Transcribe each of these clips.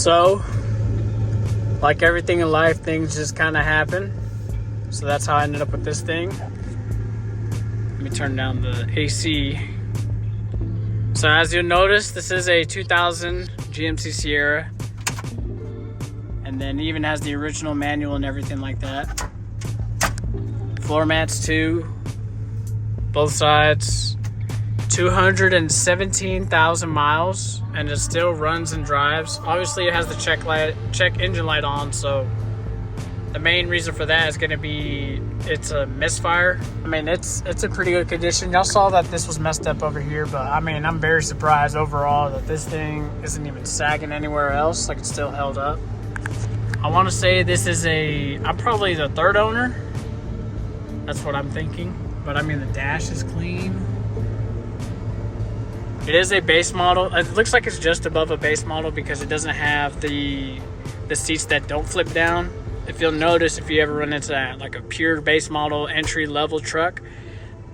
So, like everything in life, things just kind of happen. So that's how I ended up with this thing. Let me turn down the AC. So as you'll notice, this is a 2000 GMC Sierra. And then it even has the original manual and everything like that. Floor mats too, both sides. 217,000 miles, and it still runs and drives. Obviously it has the check engine light on, so the main reason for that is going to be it's a misfire. I mean, it's in pretty good condition. Y'all saw that this was messed up over here, but I mean, I'm very surprised overall that this thing isn't even sagging anywhere else. Like, it's still held up. I want to say this is I'm probably the third owner. That's what I'm thinking. But I mean, the dash is clean. It is a base model. It looks like it's just above a base model because it doesn't have the seats that don't flip down. If you'll notice, if you ever run into that, like a pure base model entry level truck,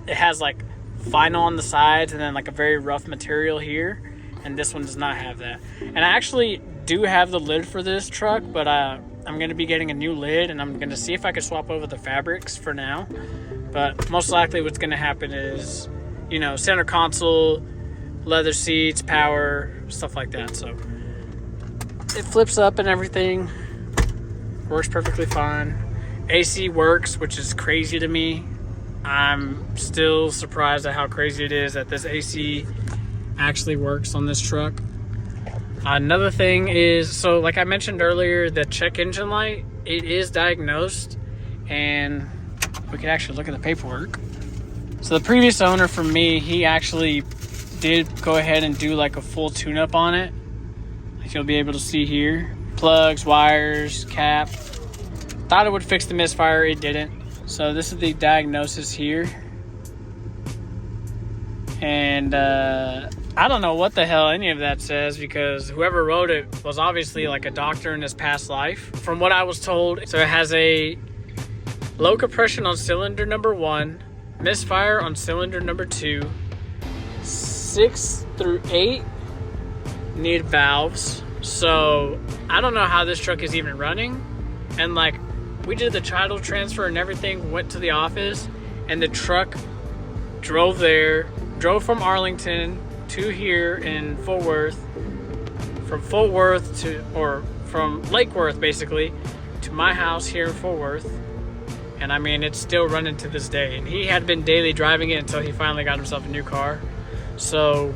it has like vinyl on the sides and then like a very rough material here. And this one does not have that. And I actually do have the lid for this truck, but I'm going to be getting a new lid, and I'm going to see if I can swap over the fabrics for now. But most likely what's going to happen is, you know, center console, leather seats, power, stuff like that. So it flips up and everything. Works perfectly fine. AC works, which is crazy to me. I'm still surprised at how crazy it is that this AC actually works on this truck. Another thing is, so like I mentioned earlier, the check engine light, it is diagnosed, and we can actually look at the paperwork. So the previous owner for me, he actually did go ahead and do like a full tune-up on it. Like you'll be able to see here. Plugs, wires, cap. Thought it would fix the misfire, it didn't. So this is the diagnosis here. And I don't know what the hell any of that says, because whoever wrote it was obviously like a doctor in his past life. From what I was told, so it has a low compression on cylinder number 1, misfire on cylinder number 2, 6 through 8 need valves. So I don't know how this truck is even running. And like, we did the title transfer and everything, went to the office, and the truck drove from Arlington to here in Fort Worth, from Lake Worth basically to my house here in Fort Worth. And I mean, it's still running to this day, and he had been daily driving it until he finally got himself a new car. So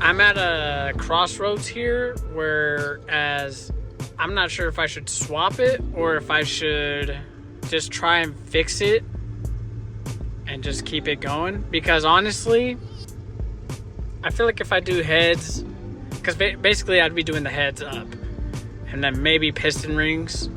I'm at a crossroads here, whereas I'm not sure if I should swap it or if I should just try and fix it and just keep it going. Because honestly, I feel like if I do heads, because basically I'd be doing the heads up and then maybe piston rings.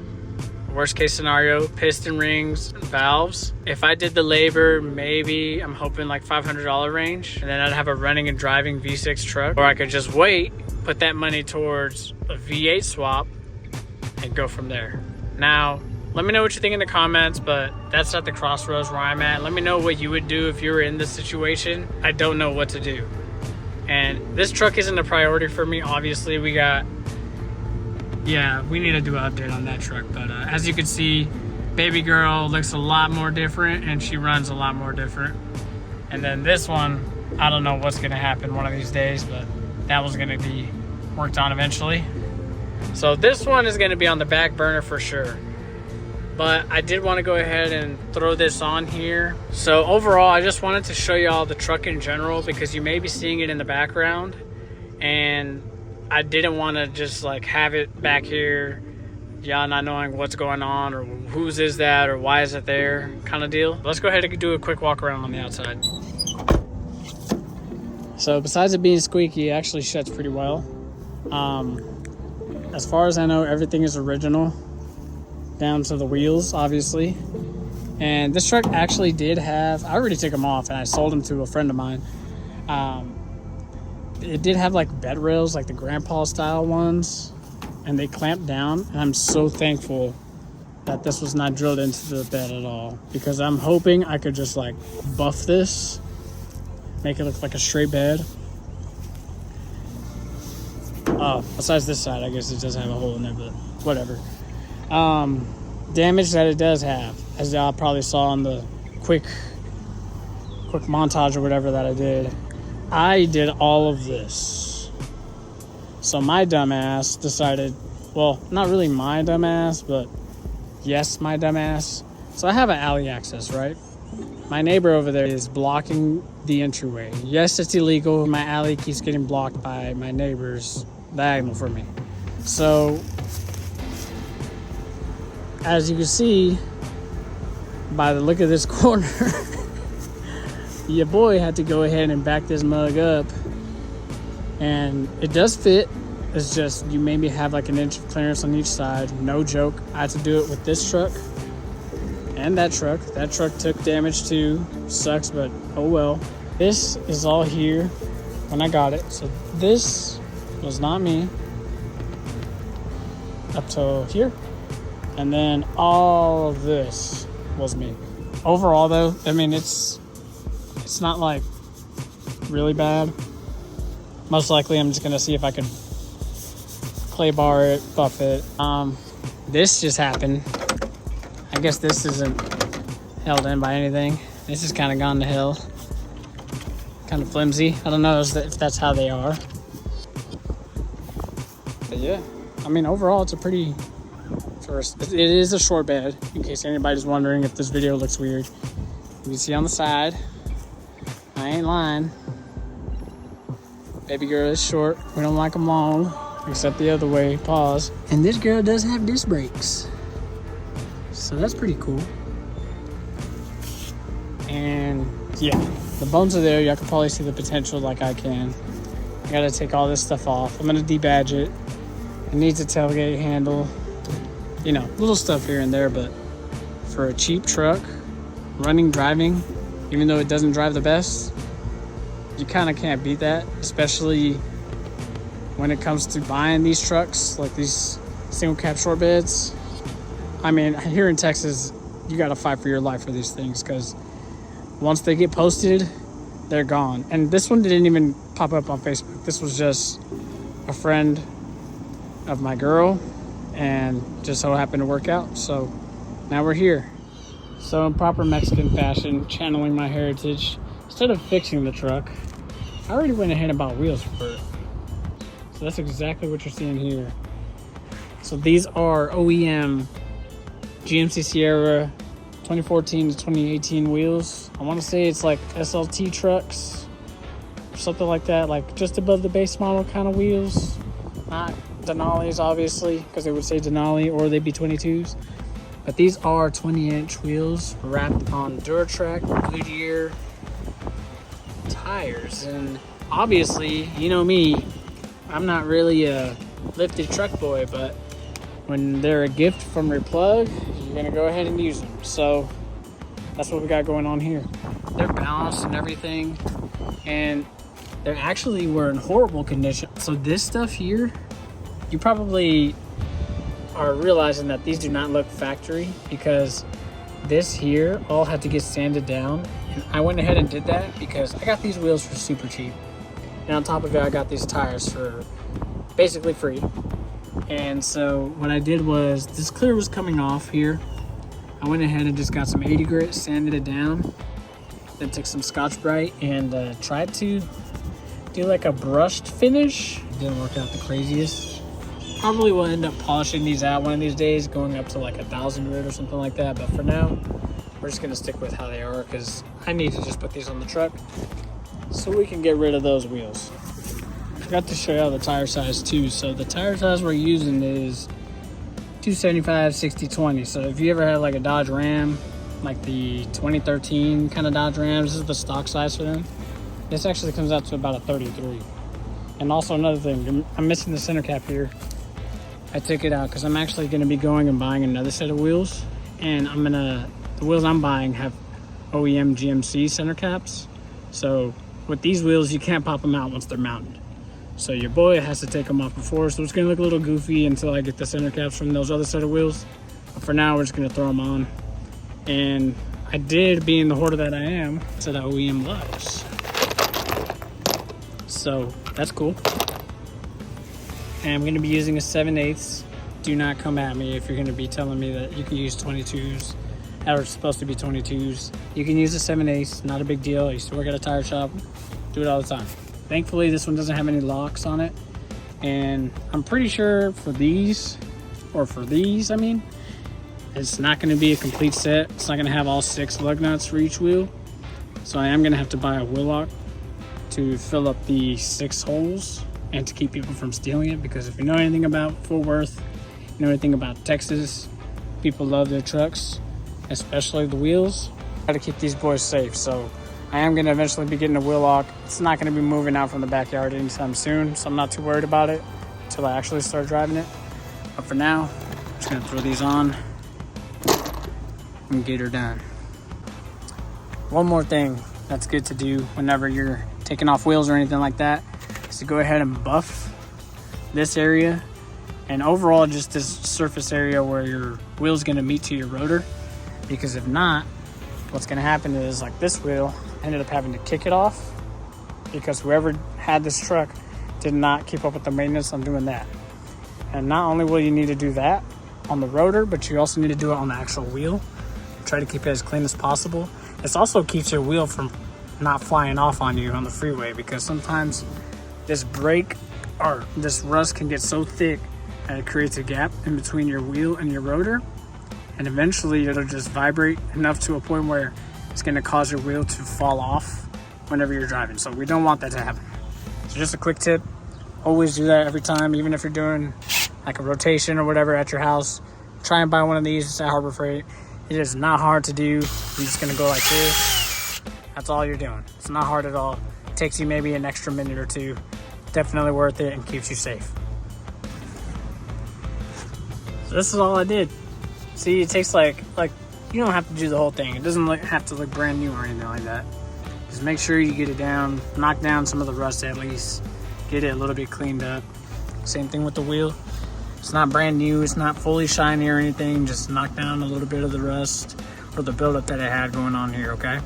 Worst case scenario, piston rings, valves. If I did the labor, maybe I'm hoping like $500 range, and then I'd have a running and driving V6 truck. Or I could just wait, put that money towards a V8 swap, and go from there. Now, let me know what you think in the comments, but that's at the crossroads where I'm at. Let me know what you would do if you were in this situation. I don't know what to do. And this truck isn't a priority for me. Obviously, we need to do an update on that truck. But as you can see, baby girl looks a lot more different, and she runs a lot more different. And then this one, I don't know what's gonna happen one of these days, but that was gonna be worked on eventually. So this one is gonna be on the back burner for sure. But I did want to go ahead and throw this on here. So overall, I just wanted to show y'all the truck in general, because you may be seeing it in the background, and I didn't want to just like have it back here, y'all not knowing what's going on or whose is that or why is it there kind of deal. Let's go ahead and do a quick walk around on the outside. So besides it being squeaky, it actually shuts pretty well. As far as I know, everything is original, down to the wheels, obviously. And this truck actually did have, I already took them off and I sold them to a friend of mine. It did have like bed rails, like the grandpa style ones, and they clamped down. And I'm so thankful that this was not drilled into the bed at all, because I'm hoping I could just like buff this, make it look like a straight bed. Oh Well, besides this side, I guess it does have a hole in there, but whatever. Damage that it does have, as y'all probably saw in the quick montage or whatever that I did all of this. So my dumbass decided, well, not really my dumbass, but yes, my dumbass. So I have an alley access, right? My neighbor over there is blocking the entryway. Yes, it's illegal. My alley keeps getting blocked by my neighbor's diagonal for me. So, as you can see, by the look of this corner, your boy had to go ahead and back this mug up. And it does fit. It's just, you maybe have like an inch of clearance on each side. No joke. I had to do it with this truck and that truck. That truck took damage too. Sucks, but oh well. This is all here when I got it. So this was not me up till here. And then all of this was me. Overall though, I mean, it's not like really bad. Most likely I'm just gonna see if I can clay bar it, buff it. This just happened. I guess this isn't held in by anything. This is kind of gone to hell. Kind of flimsy. I don't know if that's how they are. But yeah, I mean, overall, it's a pretty, it is a short bed, in case anybody's wondering if this video looks weird. You can see on the side, I ain't lying. Baby girl is short. We don't like them long, except the other way. Pause. And this girl does have disc brakes, so that's pretty cool. And yeah, the bones are there. Y'all can probably see the potential like I can. I gotta take all this stuff off. I'm gonna debadge it. It needs a tailgate handle. You know, little stuff here and there, but for a cheap truck, driving, even though it doesn't drive the best, you kind of can't beat that, especially when it comes to buying these trucks, like these single cab short beds. I mean, here in Texas, you got to fight for your life for these things, because once they get posted, they're gone. And this one didn't even pop up on Facebook. This was just a friend of my girl, and just so happened to work out. So now we're here. So in proper Mexican fashion, channeling my heritage, instead of fixing the truck, I already went ahead and bought wheels for it. So that's exactly what you're seeing here. So these are OEM GMC Sierra 2014 to 2018 wheels. I want to say it's like SLT trucks or something like that, like just above the base model kind of wheels. Not Denali's, obviously, because they would say Denali, or they'd be 22s. But these are 20-inch wheels wrapped on Duratrack Goodyear tires. And obviously, you know me, I'm not really a lifted truck boy, but when they're a gift from your plug, you're gonna go ahead and use them. So that's what we got going on here. They're balanced and everything, and they actually were in horrible condition. So this stuff here, you probably are realizing that these do not look factory, because this here all had to get sanded down. And I went ahead and did that because I got these wheels for super cheap. And on top of it, I got these tires for basically free. And so what I did was, this clear was coming off here. I went ahead and just got some 80 grit, sanded it down, then took some Scotch-Brite and tried to do like a brushed finish. It didn't work out the craziest. Probably will end up polishing these out one of these days, going up to like 1,000 grit or something like that. But for now, we're just gonna stick with how they are, because I need to just put these on the truck so we can get rid of those wheels. Forgot to show you the tire size too. So the tire size we're using is 275 60/20. So if you ever had like a Dodge Ram, like the 2013 kind of Dodge Rams, this is the stock size for them. This actually comes out to about a 33. And also another thing, I'm missing the center cap here. I took it out because I'm actually going to be going and buying another set of wheels, and the wheels I'm buying have OEM GMC center caps. So with these wheels, you can't pop them out once they're mounted. So your boy has to take them off before, so it's going to look a little goofy until I get the center caps from those other set of wheels. But for now, we're just going to throw them on. And I did, being the hoarder that I am, to the OEM loves. So that's cool. and I'm going to be using a 7/8. Do not come at me if you're going to be telling me that you can use 22s. That are supposed to be 22s. You can use a 7/8, not a big deal. I used to work at a tire shop, do it all the time. Thankfully, this one doesn't have any locks on it. And I'm pretty sure for these, I mean, it's not going to be a complete set. It's not going to have all 6 lug nuts for each wheel. So I am going to have to buy a wheel lock to fill up the 6 holes and to keep people from stealing it, because if you know anything about Fort Worth, you know anything about Texas, people love their trucks, especially the wheels. Got to keep these boys safe, so I am going to eventually be getting a wheel lock. It's not going to be moving out from the backyard anytime soon, so I'm not too worried about it until I actually start driving it. But for now, I'm just going to throw these on and get her done. One more thing that's good to do whenever you're taking off wheels or anything like that is to go ahead and buff this area and overall just this surface area where your wheel's going to meet to your rotor, because if not, what's going to happen is, like this wheel, I ended up having to kick it off because whoever had this truck did not keep up with the maintenance on doing that. And not only will you need to do that on the rotor, but you also need to do it on the actual wheel. Try to keep it as clean as possible. This also keeps your wheel from not flying off on you on the freeway, because sometimes this brake or this rust can get so thick that it creates a gap in between your wheel and your rotor, and eventually it'll just vibrate enough to a point where it's going to cause your wheel to fall off whenever you're driving. So we don't want that to happen. So just a quick tip, always do that every time, even if you're doing like a rotation or whatever at your house. Try and buy one of these at Harbor Freight. It is not hard to do. You're just going to go like this. That's all you're doing. It's not hard at all. It takes you maybe an extra minute or two. Definitely worth it and keeps you safe. So this is all I did. See, it takes like you don't have to do the whole thing. It doesn't have to look brand new or anything like that. Just make sure you get it down, knock down some of the rust at least, get it a little bit cleaned up. Same thing with the wheel. It's not brand new, it's not fully shiny or anything, just knock down a little bit of the rust or the buildup that it had going on here, okay?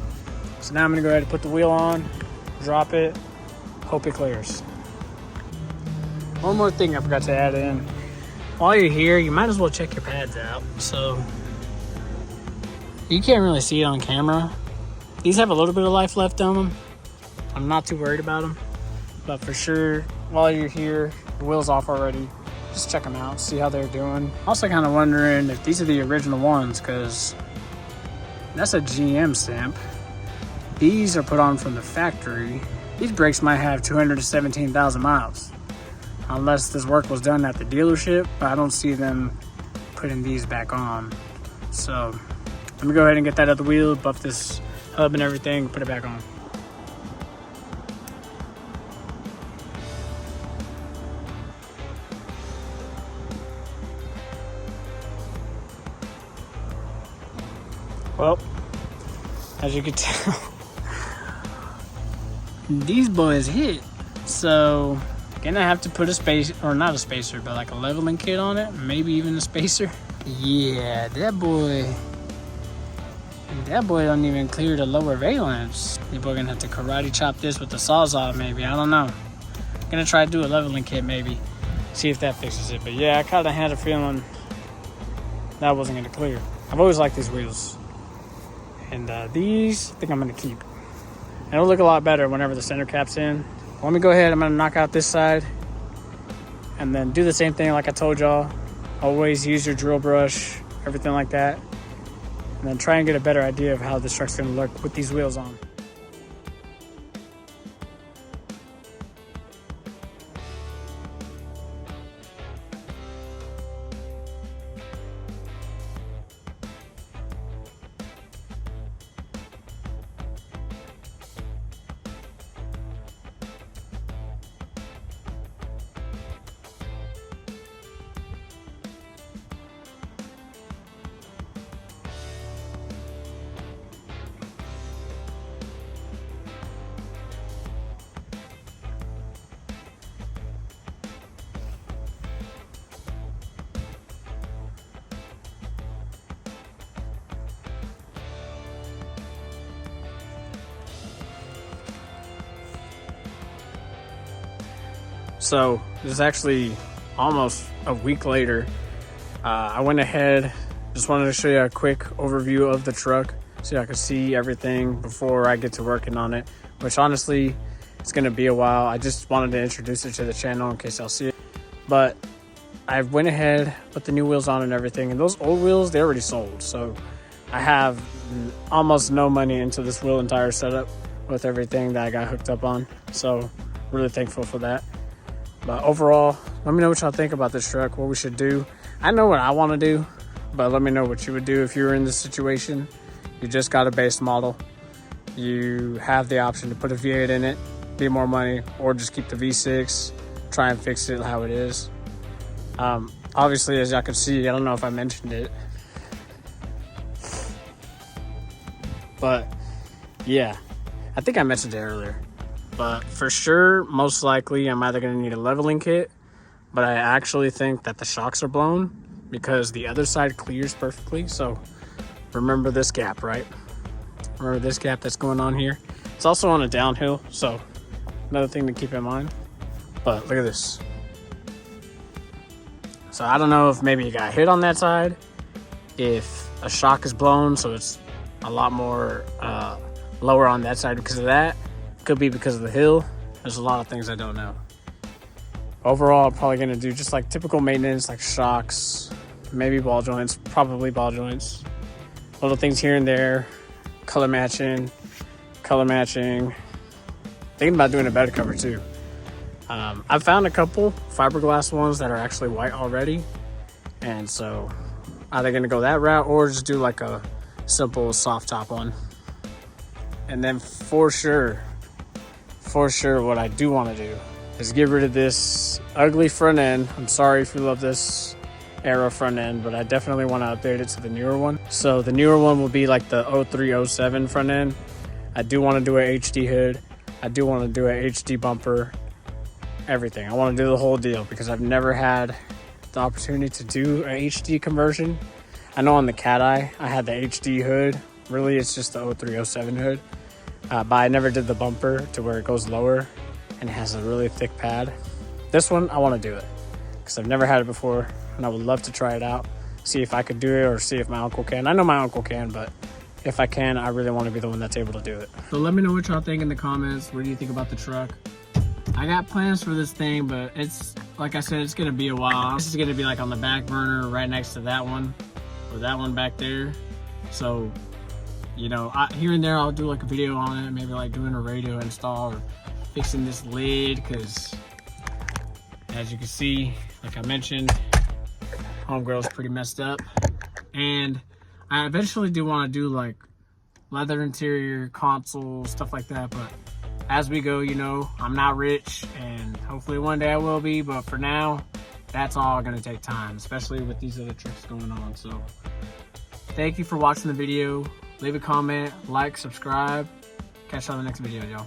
So now I'm gonna go ahead and put the wheel on, drop it, hope it clears. One more thing I forgot to add in. While you're here, you might as well check your pads out. So you can't really see it on camera. These have a little bit of life left on them. I'm not too worried about them, but for sure, while you're here, the wheel's off already. Just check them out, see how they're doing. Also kind of wondering if these are the original ones, because that's a GM stamp. These are put on from the factory. These brakes might have 217,000 miles. Unless this work was done at the dealership, but I don't see them putting these back on. So let me go ahead and get that out the wheel, buff this hub and everything, put it back on. Well, as you can tell, these boys hit. So gonna have to put a space, or not a spacer, but like a leveling kit on it, maybe even a spacer. Yeah, that boy don't even clear the lower valence. People are gonna have to karate chop this with the Sawzall maybe, I don't know. Gonna try to do a leveling kit maybe, see if that fixes it. But yeah, I kinda had a feeling that wasn't gonna clear. I've always liked these wheels. And these, I think I'm gonna keep. And it'll look a lot better whenever the center cap's in. Let me go ahead, I'm gonna knock out this side and then do the same thing like I told y'all. Always use your drill brush, everything like that. And then try and get a better idea of how this truck's gonna look with these wheels on. So this is actually almost a week later. I went ahead, just wanted to show you a quick overview of the truck so y'all can see everything before I get to working on it, which honestly, it's gonna be a while. I just wanted to introduce it to the channel in case y'all see it. But I went ahead, put the new wheels on and everything, and those old wheels, they already sold. So I have almost no money into this wheel and tire setup with everything that I got hooked up on. So really thankful for that. But overall, let me know what y'all think about this truck, what we should do. I know what I want to do, but let me know what you would do if you were in this situation. You just got a base model. You have the option to put a V8 in it, be more money, or just keep the V6, try and fix it how it is. Obviously, as y'all can see, I don't know if I mentioned it, but yeah, I think I mentioned it earlier. But for sure, most likely, I'm either going to need a leveling kit, but I actually think that the shocks are blown because the other side clears perfectly. So remember this gap, right? Remember this gap that's going on here? It's also on a downhill, so another thing to keep in mind. But look at this. So I don't know if maybe you got hit on that side, if a shock is blown, so it's a lot more lower on that side because of that. Could be because of the hill. There's a lot of things I don't know. Overall, I'm probably gonna do just like typical maintenance, like shocks, maybe ball joints, probably ball joints. Little things here and there, color matching. Thinking about doing a bed cover too. I've found a couple fiberglass ones that are actually white already. And so either gonna go that route or just do like a simple soft top one. And then for sure, what I do want to do is get rid of this ugly front end. I'm sorry if you love this era front end, but I definitely want to update it to the newer one. So the newer one will be like the 0307 front end. I do want to do a HD hood. I do want to do a HD bumper, everything. I want to do the whole deal because I've never had the opportunity to do a HD conversion. I know on the Cat Eye, I had the HD hood. Really, it's just the 0307 hood. But I never did the bumper to where it goes lower and it has a really thick pad. This one, I want to do it because I've never had it before and I would love to try it out, see if I could do it or see if my uncle can. I know my uncle can, but if I can, I really want to be the one that's able to do it. So let me know what y'all think in the comments. What do you think about the truck? I got plans for this thing, but it's, like I said, it's going to be a while. This is going to be like on the back burner right next to that one or that one back there. So, you know, here and there I'll do like a video on it, maybe like doing a radio install or fixing this lid, because as you can see, like I mentioned, homegirl's pretty messed up. And I eventually do want to do like leather interior, console, stuff like that, but as we go, you know, I'm not rich and hopefully one day I will be, but for now, that's all gonna take time, especially with these other tricks going on. So thank you for watching the video. Leave a comment, like, subscribe. Catch you on the next video, y'all.